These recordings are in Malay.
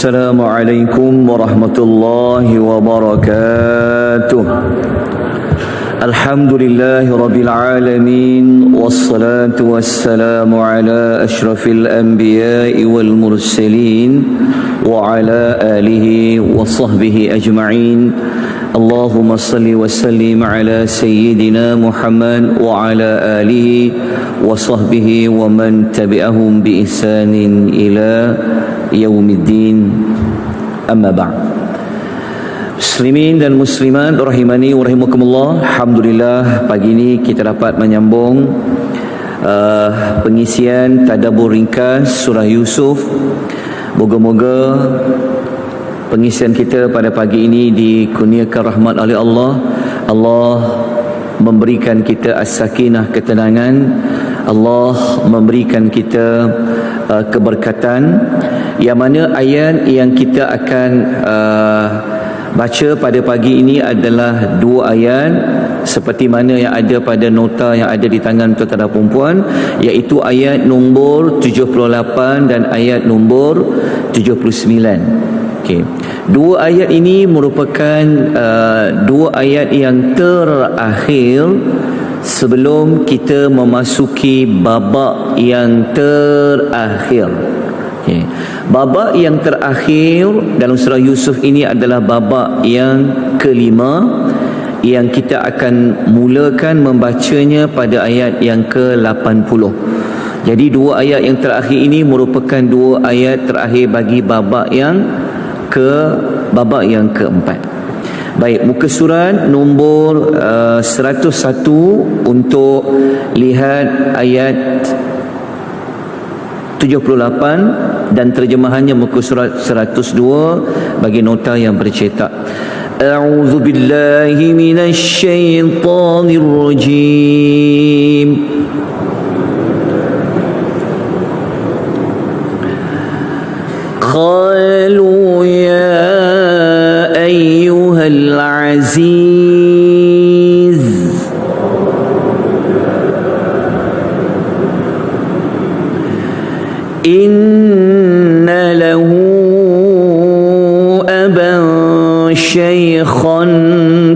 السلام عليكم ورحمة الله وبركاته. الحمد لله رب العالمين والصلاة والسلام على أشرف الأنبياء والمرسلين وعلى آله وصحبه أجمعين. اللهم صل وسلم على سيدنا محمد وعلى آله وصحبه ومن تبعهم بإحسان إلى يوم الدين. أما بعد. Muslimin dan muslimat rahimani wa rahimakumullah. Alhamdulillah, pagi ini kita dapat menyambung pengisian tadabbur ringkas surah Yusuf. Moga-moga pengisian kita pada pagi ini dikurniakan rahmat oleh Allah. Allah memberikan kita as-sakinah, ketenangan. Allah memberikan kita keberkatan, yang mana ayat yang kita akan baca pada pagi ini adalah dua ayat seperti mana yang ada pada nota yang ada di tangan tuan-tuan dan puan-puan, iaitu ayat nombor 78 dan ayat nombor 79. Okey. Dua ayat ini merupakan dua ayat yang terakhir sebelum kita memasuki babak yang terakhir. Okay. Babak yang terakhir dalam surah Yusuf ini adalah babak yang kelima, yang kita akan mulakan membacanya pada ayat yang ke-80. Jadi dua ayat yang terakhir ini merupakan dua ayat terakhir bagi babak yang keempat. Baik, muka surat nombor 101 untuk lihat ayat 78 dan terjemahannya muka surat 102 bagi nota yang bercetak. A'udzu billahi minasy syaithanir rajim. Qalu ya ayyuhal aziz inna lahu aban shaykhan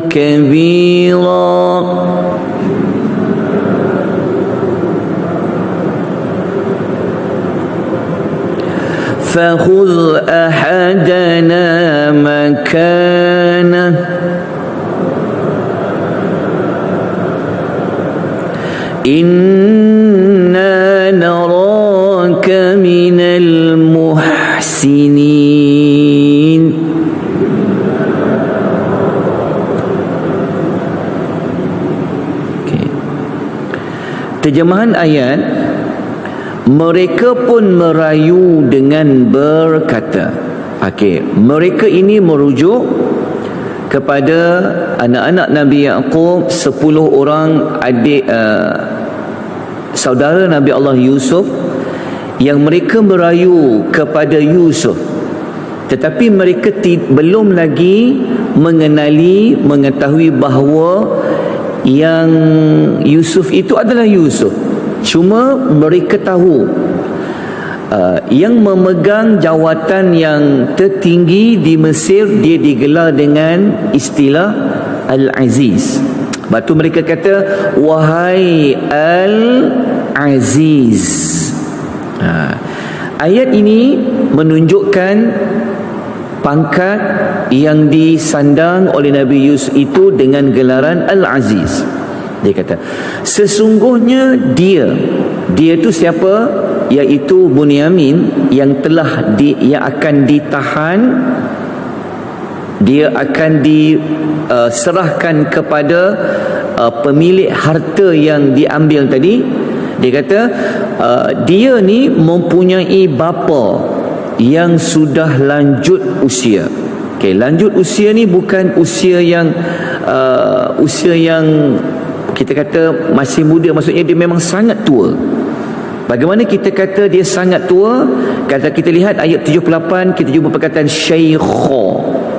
kabira fakhudh ahadana makanah inna naraka minal muhsinin. Okay. Terjemahan ayat, mereka pun merayu dengan berkata. Okey, mereka ini merujuk kepada anak-anak Nabi Yaqub, 10 orang adik saudara Nabi Allah Yusuf, yang mereka merayu kepada Yusuf, tetapi mereka belum lagi mengetahui bahawa yang Yusuf itu adalah Yusuf. Cuma mereka tahu yang memegang jawatan yang tertinggi di Mesir, dia digelar dengan istilah Al-Aziz. Sebab tu mereka kata, wahai Al-Aziz. Ayat ini menunjukkan pangkat yang disandang oleh Nabi Yusuf itu dengan gelaran Al-Aziz. Dia kata, sesungguhnya dia itu siapa? Iaitu Bunyamin, yang yang akan ditahan, dia akan diserahkan kepada pemilik harta yang diambil tadi. Dia kata dia ni mempunyai bapa yang sudah lanjut usia. Okey, lanjut usia ni bukan usia yang kita kata masih muda, maksudnya dia memang sangat tua. Bagaimana kita kata dia sangat tua? Kata kita lihat ayat 78, kita jumpa perkataan syaikha.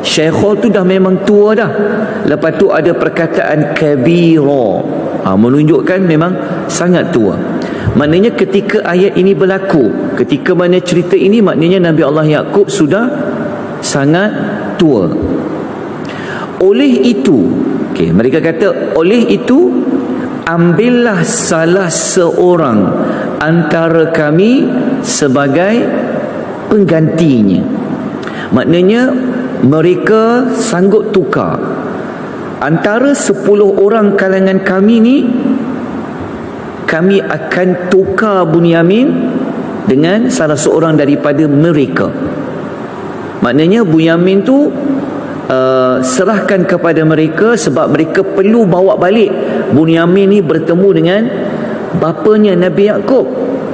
Syaikha tu dah memang tua dah. Lepas tu ada perkataan kabira, menunjukkan memang sangat tua. Maknanya ketika ayat ini berlaku, ketika mana cerita ini, maknanya Nabi Allah Yaqub sudah sangat tua. Oleh itu, mereka kata, oleh itu ambillah salah seorang antara kami sebagai penggantinya. Maknanya mereka sanggup tukar antara 10 orang kalangan kami ni, kami akan tukar Bunyamin dengan salah seorang daripada mereka. Maknanya Bunyamin tu serahkan kepada mereka, sebab mereka perlu bawa balik Bunyamin ni bertemu dengan bapanya Nabi Yaqub.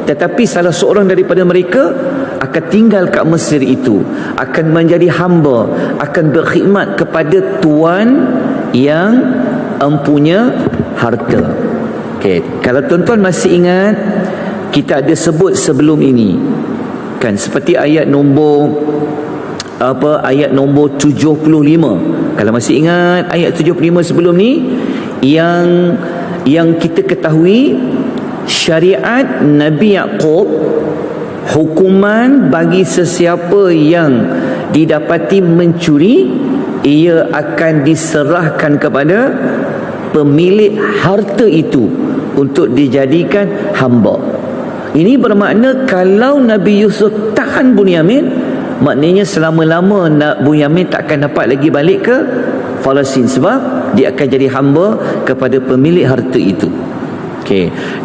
Tetapi salah seorang daripada mereka akan tinggal kat Mesir itu, akan menjadi hamba, akan berkhidmat kepada tuan yang empunya harta. Kalau tuan-tuan masih ingat, kita ada sebut sebelum ini kan, seperti ayat nombor ayat nombor 75. Kalau masih ingat ayat 75 sebelum ni, yang kita ketahui syariat Nabi Yaqub, hukuman bagi sesiapa yang didapati mencuri, ia akan diserahkan kepada pemilik harta itu untuk dijadikan hamba. Ini bermakna kalau Nabi Yusuf tahan Bunyamin, maknanya selama-lama Bunyamin tak akan dapat lagi balik ke Palestin, sebab dia akan jadi hamba kepada pemilik harta itu.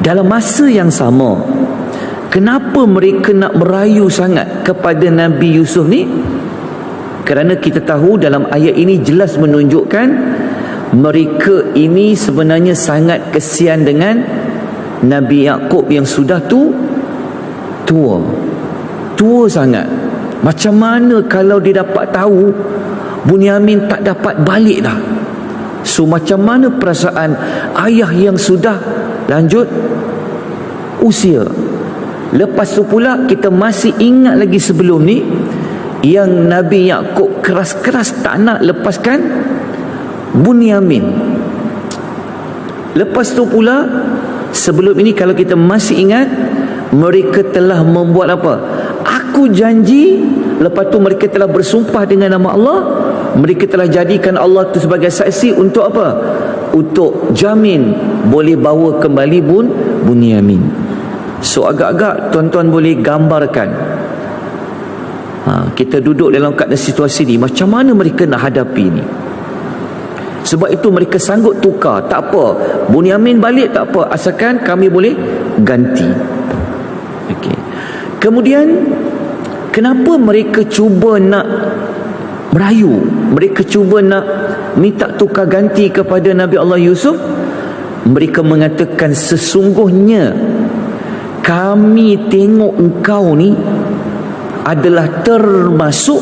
Dalam masa yang sama, kenapa mereka nak merayu sangat kepada Nabi Yusuf ni? Kerana kita tahu dalam ayat ini jelas menunjukkan mereka ini sebenarnya sangat kesian dengan Nabi Yaqub yang sudah tua sangat. Macam mana kalau dia dapat tahu Bunyamin tak dapat balik dah? So macam mana perasaan ayah yang sudah lanjut usia? Lepas tu pula kita masih ingat lagi sebelum ni, yang Nabi Yaqub keras-keras tak nak lepaskan Bunyamin. Lepas tu pula sebelum ini, kalau kita masih ingat, mereka telah membuat apa? Aku janji. Lepas tu mereka telah bersumpah dengan nama Allah. Mereka telah jadikan Allah itu sebagai saksi untuk apa? Untuk jamin boleh bawa kembali Bunyamin. So agak-agak tuan-tuan boleh gambarkan, kita duduk dalam keadaan situasi ni, macam mana mereka nak hadapi ni. Sebab itu mereka sanggup tukar. Tak apa, Bunyamin balik tak apa, asalkan kami boleh ganti. Kemudian kenapa mereka cuba nak merayu, mereka cuba nak minta tukar ganti kepada Nabi Allah Yusuf? Mereka mengatakan, sesungguhnya kami tengok engkau ni adalah termasuk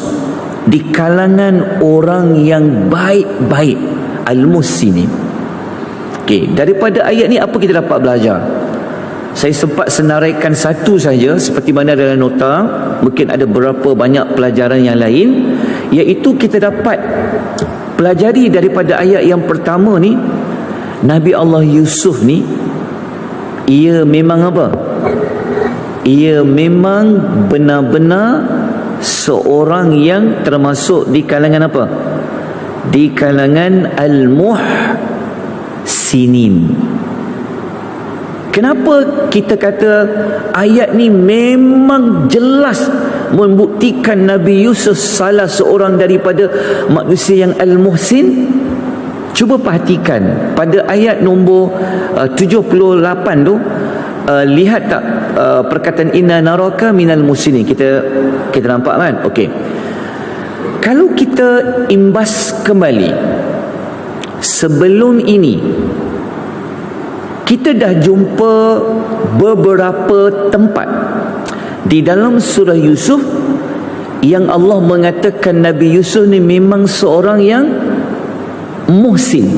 di kalangan orang yang baik-baik, al-muhsinin. Daripada ayat ni apa kita dapat belajar? Saya sempat senaraikan satu saja, seperti mana dalam nota. Mungkin ada berapa banyak pelajaran yang lain, iaitu kita dapat pelajari daripada ayat yang pertama ni, Nabi Allah Yusuf ni, ia memang apa? Ia memang benar-benar seorang yang termasuk di kalangan apa? Di kalangan al-muhsinin. Kenapa kita kata ayat ni memang jelas membuktikan Nabi Yusuf salah seorang daripada manusia yang al-muhsin? Cuba perhatikan pada ayat nombor 78 tu, lihat tak perkataan inna naraka minal muhsinin. Kita nampak kan? Kalau kita imbas kembali, sebelum ini kita dah jumpa beberapa tempat di dalam surah Yusuf yang Allah mengatakan Nabi Yusuf ni memang seorang yang muhsin.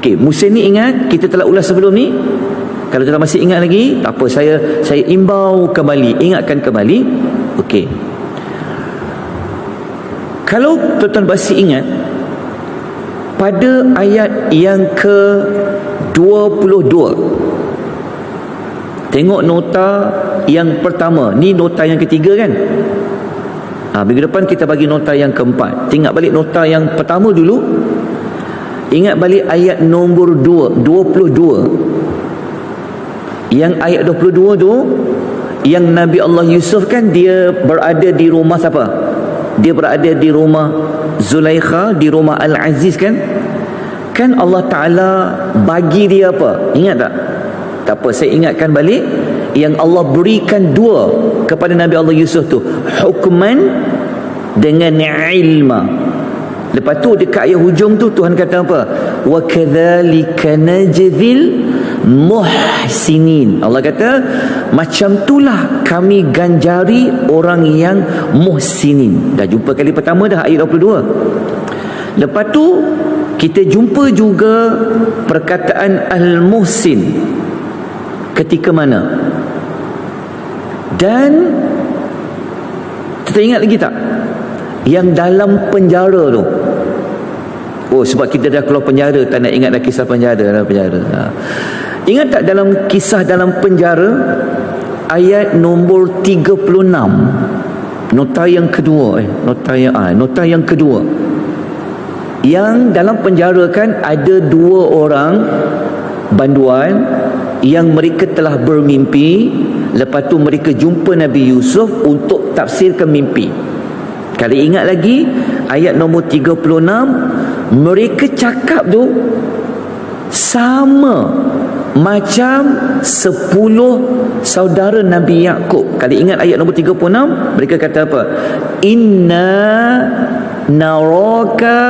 Muhsin ni ingat, kita telah ulas sebelum ni. Kalau kita masih ingat lagi, tak apa, saya imbau kembali, ingatkan kembali. Kalau tuan-tuan masih ingat, pada ayat yang ke-22, tengok nota yang pertama. Ni nota yang ketiga kan? Minggu depan kita bagi nota yang keempat. Ingat balik nota yang pertama dulu. Ingat balik ayat nombor 22. Yang ayat 22 tu, yang Nabi Allah Yusuf kan dia berada di rumah siapa? Dia berada di rumah Zulaikha, di rumah Al-Aziz kan? Kan Allah Ta'ala bagi dia apa? Ingat tak? Tak apa, saya ingatkan balik. Yang Allah berikan dua kepada Nabi Allah Yusuf tu, hukman dengan ilma. Lepas tu dekat ayat hujung tu Tuhan kata apa? Wa kadzalika najzil muhsinin. Allah kata macam itulah kami ganjari orang yang muhsinin. Dah jumpa kali pertama dah ayat 22. Lepas tu kita jumpa juga perkataan al-muhsin ketika mana? Dan kita ingat lagi tak? Yang dalam penjara tu. Oh, sebab kita dah keluar penjara, tak nak ingat dah kisah penjara, dalam penjara. Ingat tak dalam kisah dalam penjara ayat nombor 36, nota yang kedua, nota yang kedua. Yang dalam penjara kan ada dua orang banduan yang mereka telah bermimpi. Lepas tu mereka jumpa Nabi Yusuf untuk tafsirkan mimpi. Kalau ingat lagi ayat nombor 36, mereka cakap tu sama macam 10 saudara Nabi Yaqub. Kalau ingat ayat nombor 36, mereka kata apa? Inna naraka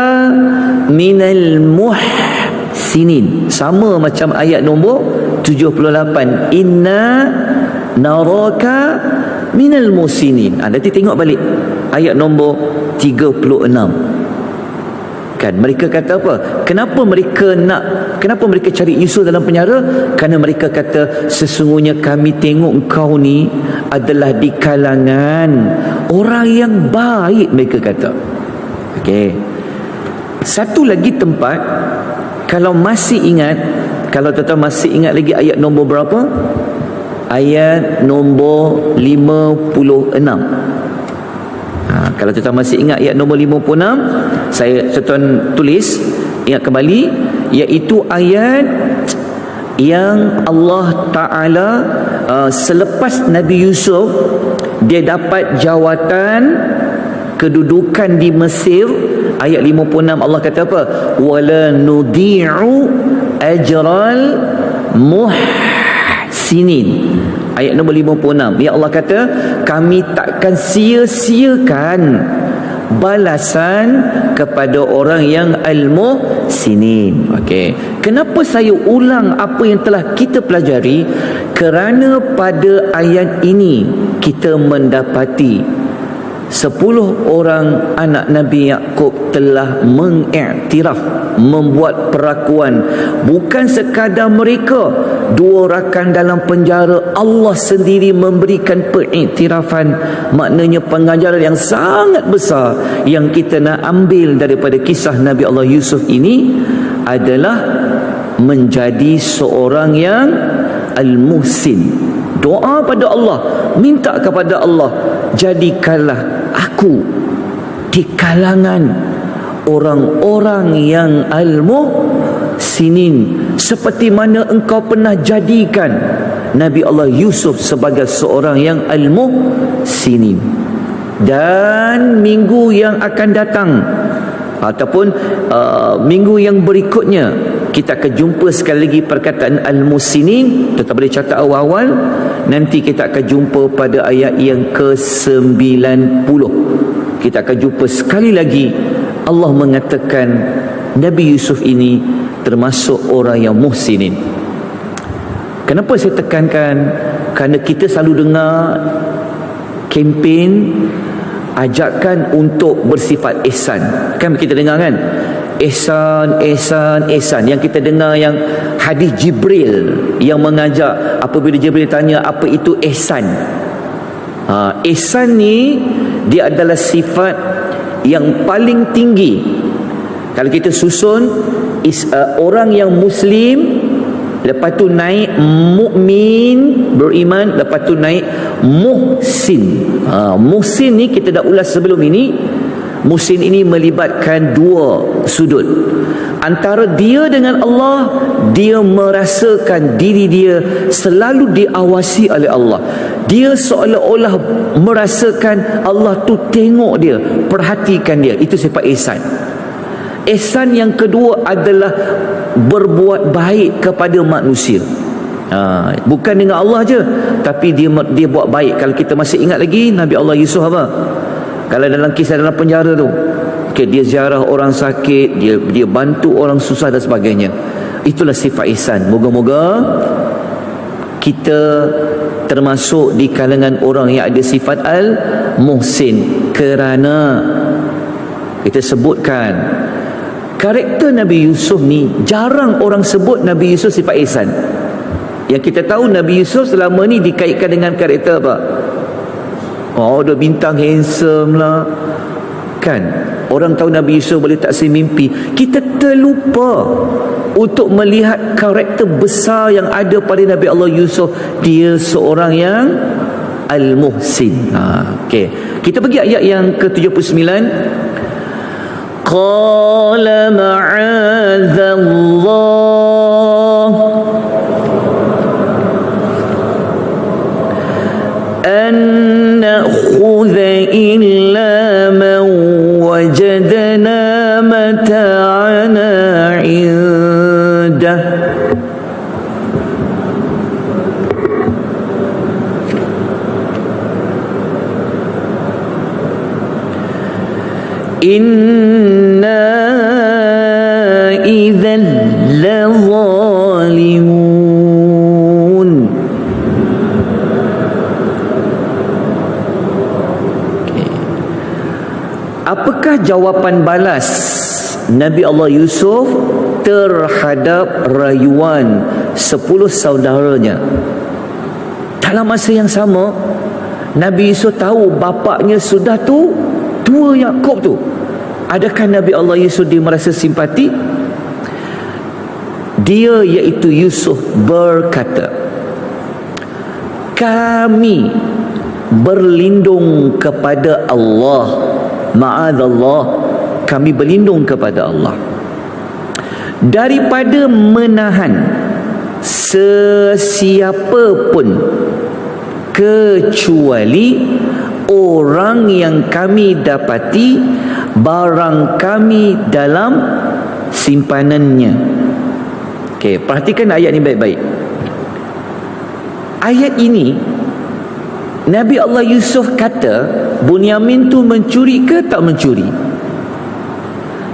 minal muhsinin. Sama macam ayat nombor 78. Inna naraka minal muhsinin. Nanti tengok balik ayat nombor 36. Kan mereka kata apa? Kenapa mereka cari Yusuf dalam penjara? Kerana mereka kata sesungguhnya kami tengok engkau ni adalah di kalangan orang yang baik, mereka kata. Okey. Satu lagi tempat, kalau masih ingat, kalau tuan-tuan masih ingat lagi ayat nombor berapa? Ayat nombor 56. Kalau tuan-tuan masih ingat ayat nombor 56, saya tuan-tuan tulis, ingat kembali, iaitu ayat yang Allah Ta'ala selepas Nabi Yusuf dia dapat jawatan kedudukan di Mesir. Ayat 56 Allah kata apa? Wala nudi'u ajral muhsinin. Ayat nombor 56, ya Allah kata kami takkan sia-siakan balasan kepada orang yang al-muhsinin. Okey. Kenapa saya ulang apa yang telah kita pelajari? Kerana pada ayat ini kita mendapati 10 orang anak Nabi Yaqub telah mengiktiraf, membuat pengakuan. Bukan sekadar mereka, dua rakan dalam penjara, Allah sendiri memberikan pengiktirafan. Maknanya pengajaran yang sangat besar yang kita nak ambil daripada kisah Nabi Allah Yusuf ini adalah menjadi seorang yang al-muhsin. Doa pada Allah, minta kepada Allah, jadikanlah aku di kalangan orang-orang yang al-muhsinin, seperti mana engkau pernah jadikan Nabi Allah Yusuf sebagai seorang yang al-muhsinin. Dan minggu yang akan datang ataupun minggu yang berikutnya kita akan jumpa sekali lagi perkataan al-muhsinin. Tetap boleh catat awal-awal. Nanti kita akan jumpa pada ayat yang ke-90. Kita akan jumpa sekali lagi Allah mengatakan Nabi Yusuf ini termasuk orang yang muhsinin. Kenapa saya tekankan? Kerana kita selalu dengar kempen ajakan untuk bersifat ihsan. Kan kita dengar kan? Ihsan, ihsan, ihsan. Yang kita dengar yang hadis Jibril yang mengajak apabila Jibril tanya apa itu ihsan. Ihsan ni dia adalah sifat yang paling tinggi. Kalau kita susun orang yang Muslim lepas tu naik mukmin, beriman, lepas tu naik muhsin. Muhsin ni kita dah ulas sebelum ini. Muhsin ini melibatkan dua sudut. Antara dia dengan Allah, dia merasakan diri dia selalu diawasi oleh Allah. Dia seolah-olah merasakan Allah tu tengok dia, perhatikan dia. Itu sifat ihsan. Ihsan yang kedua adalah berbuat baik kepada manusia. Bukan dengan Allah je, tapi dia buat baik. Kalau kita masih ingat lagi Nabi Allah Yusuf apa? Kalau dalam kisah dalam penjara tu, dia ziarah orang sakit, dia bantu orang susah dan sebagainya. Itulah sifat ihsan. Moga-moga kita termasuk di kalangan orang yang ada sifat al-muhsin. Kerana kita sebutkan karakter Nabi Yusuf ni, jarang orang sebut Nabi Yusuf sifat ihsan. Yang kita tahu Nabi Yusuf selama ni dikaitkan dengan karakter apa? Ada bintang handsome lah, kan? Orang tahu Nabi Yusuf boleh taksir mimpi. Kita terlupa untuk melihat karakter besar yang ada pada Nabi Allah Yusuf. Dia seorang yang al-muhsin. Okay. Kita pergi ayat yang ke-79. Qala ma'adzallah an na'khudha illa man wajadna mata'ana 'indah. Inna idzan lazalimun. Apakah jawapan balas Nabi Allah Yusuf terhadap rayuan 10 saudaranya? Dalam masa yang sama, Nabi Yusuf tahu bapaknya sudah tua Yakub tu. Adakah Nabi Allah Yusuf dia merasa simpati? Dia iaitu Yusuf berkata, kami berlindung kepada Allah. Ma'adzallah, kami berlindung kepada Allah daripada menahan sesiapa pun kecuali orang yang kami dapati barang kami dalam simpanannya. Okey, perhatikan ayat ini baik-baik. Ayat ini Nabi Allah Yusuf kata Bunyamin tu mencuri ke tak mencuri?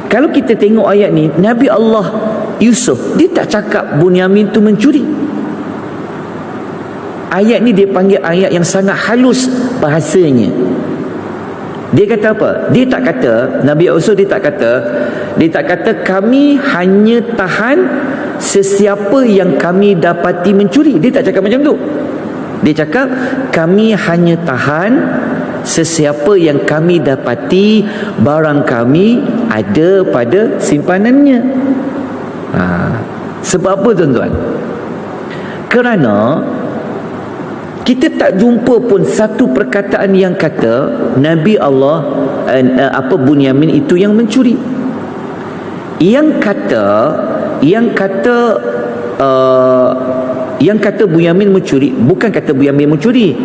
Kalau kita tengok ayat ni, Nabi Allah Yusuf dia tak cakap Bunyamin tu mencuri. Ayat ni dia panggil ayat yang sangat halus bahasanya. Dia kata apa? Dia tak kata, Nabi Yusuf dia tak kata kami hanya tahan sesiapa yang kami dapati mencuri. Dia tak cakap macam tu. Dia cakap kami hanya tahan sesiapa yang kami dapati barang kami ada pada simpanannya. Sebab apa tuan-tuan? Kerana kita tak jumpa pun satu perkataan yang kata Nabi Allah Bunyamin itu yang mencuri. Yang kata Bunyamin mencuri, bukan kata Bunyamin mencuri.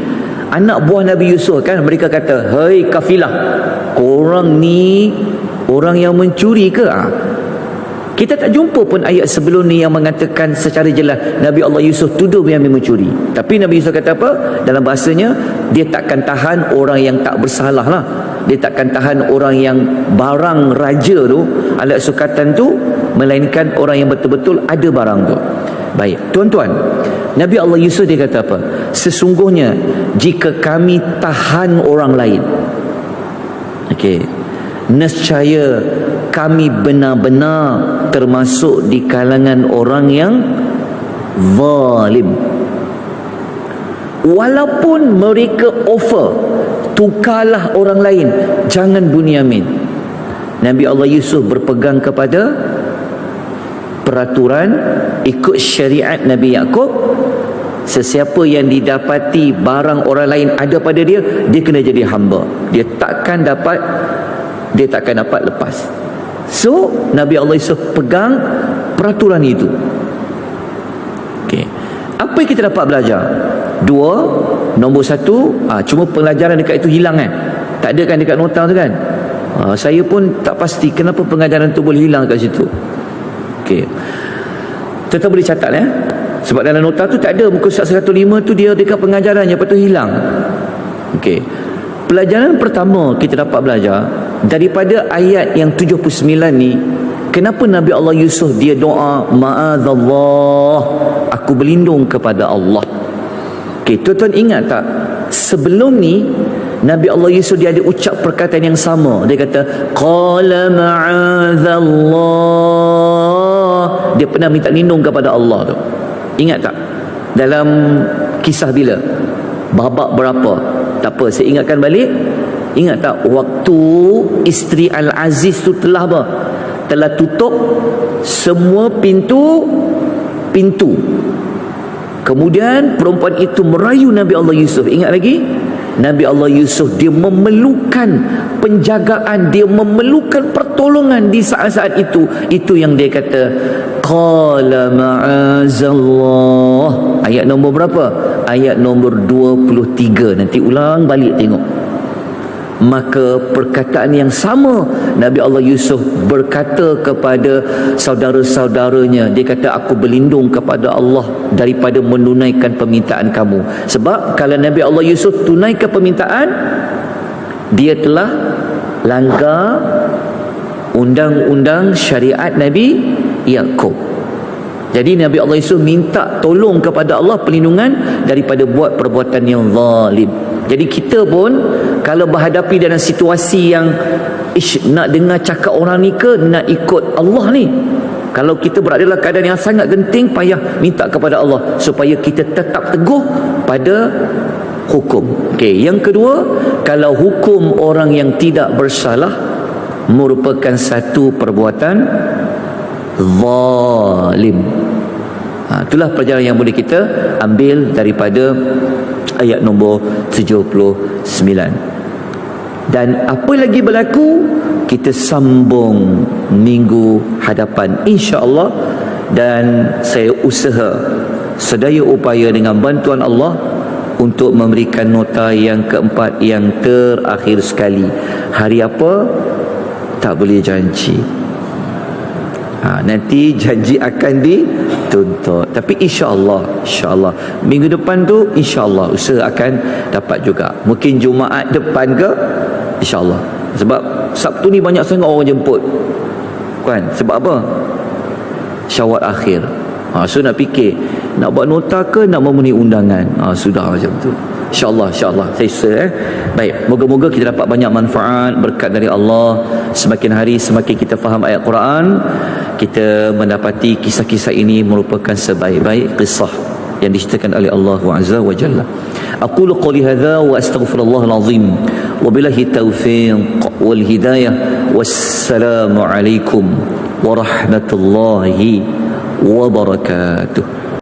Anak buah Nabi Yusuf kan, mereka kata, "Hei kafilah, korang ni orang yang mencuri ke?" Kita tak jumpa pun ayat sebelum ni yang mengatakan secara jelas Nabi Allah Yusuf tuduh Bunyamin mencuri. Tapi Nabi Yusuf kata apa? Dalam bahasanya, dia takkan tahan orang yang tak bersalah lah. Dia takkan tahan orang yang barang raja tu, alat sukatan tu, melainkan orang yang betul-betul ada barang tu. Baik, tuan-tuan, Nabi Allah Yusuf dia kata apa? Sesungguhnya jika kami tahan orang lain, nescaya kami benar-benar termasuk di kalangan orang yang zalim. Walaupun mereka offer, tukarlah orang lain, jangan Bunyamin. Nabi Allah Yusuf berpegang kepada peraturan, ikut syariat Nabi Yaqub. Sesiapa yang didapati barang orang lain ada pada dia, dia kena jadi hamba. Dia takkan dapat lepas. So Nabi Allah Yusuf pegang peraturan itu. Okey. Apa yang kita dapat belajar? Dua. Nombor satu, cuma pelajaran dekat itu hilang kan? Tak ada kan dekat nota tu kan? Saya pun tak pasti kenapa pengajaran tu boleh hilang kat situ. Okey. Tetap boleh catat sebab dalam nota tu tak ada muka surat 105 tu dia dekat pengajarannya, lepas tu hilang. Okey. Pelajaran pertama kita dapat belajar daripada ayat yang 79 ni, kenapa Nabi Allah Yusuf dia doa ma'adzallah, aku berlindung kepada Allah. Okey, tuan-tuan ingat tak? Sebelum ni Nabi Allah Yusuf dia ada ucap perkataan yang sama. Dia kata qala ma'adzallah. Dia pernah minta lindung kepada Allah tu. Ingat tak? Dalam kisah bila? Babak berapa? Tak apa, saya ingatkan balik. Ingat tak waktu isteri Al-Aziz tu telah apa? Telah tutup semua pintu. Kemudian perempuan itu merayu Nabi Allah Yusuf. Ingat lagi? Nabi Allah Yusuf dia memerlukan penjagaan, dia memerlukan pertolongan di saat-saat itu. Itu yang dia kata qala ma'azallah. Ayat nombor berapa? Ayat nombor 23. Nanti ulang balik tengok. Maka perkataan yang sama Nabi Allah Yusuf berkata kepada saudara-saudaranya. Dia kata aku berlindung kepada Allah daripada menunaikan permintaan kamu. Sebab kalau Nabi Allah Yusuf tunaikan permintaan, dia telah langgar undang-undang syariat Nabi Yaqub. Jadi Nabi Allah Yusuf minta tolong kepada Allah perlindungan daripada buat perbuatan yang zalim. Jadi kita pun kalau berhadapi dalam situasi yang nak dengar cakap orang ni ke nak ikut Allah ni, kalau kita berada dalam keadaan yang sangat genting, payah minta kepada Allah supaya kita tetap teguh pada hukum. Okey, yang kedua, kalau hukum orang yang tidak bersalah merupakan satu perbuatan zalim. Itulah pelajaran yang boleh kita ambil daripada ayat nombor 79. Dan apa lagi berlaku, kita sambung minggu hadapan insya-Allah. Dan saya usaha sedaya upaya dengan bantuan Allah untuk memberikan nota yang keempat, yang terakhir sekali. Hari apa? Tak boleh janji. Nanti janji akan dituntut. Tapi insya-Allah minggu depan tu insya-Allah usaha akan dapat juga. Mungkin Jumaat depan ke, insya-Allah. Sebab Sabtu ni banyak sangat orang jemput. Kan? Sebab apa? Syawal akhir. So nak fikir nak buat nota ke nak memenuhi undangan. Sudah macam tu. InsyaAllah saya usaha. Baik, moga-moga kita dapat banyak manfaat, berkat dari Allah. Semakin hari semakin kita faham ayat Quran, kita mendapati kisah-kisah ini merupakan sebaik-baik kisah yang diceritakan oleh Allah Azza wa Jalla. Aqulu qawli hadza wa astaghfirullahal azim wa billahi taufiq wal hidayah. Wassalamu alaikum warahmatullahi wabarakatuh.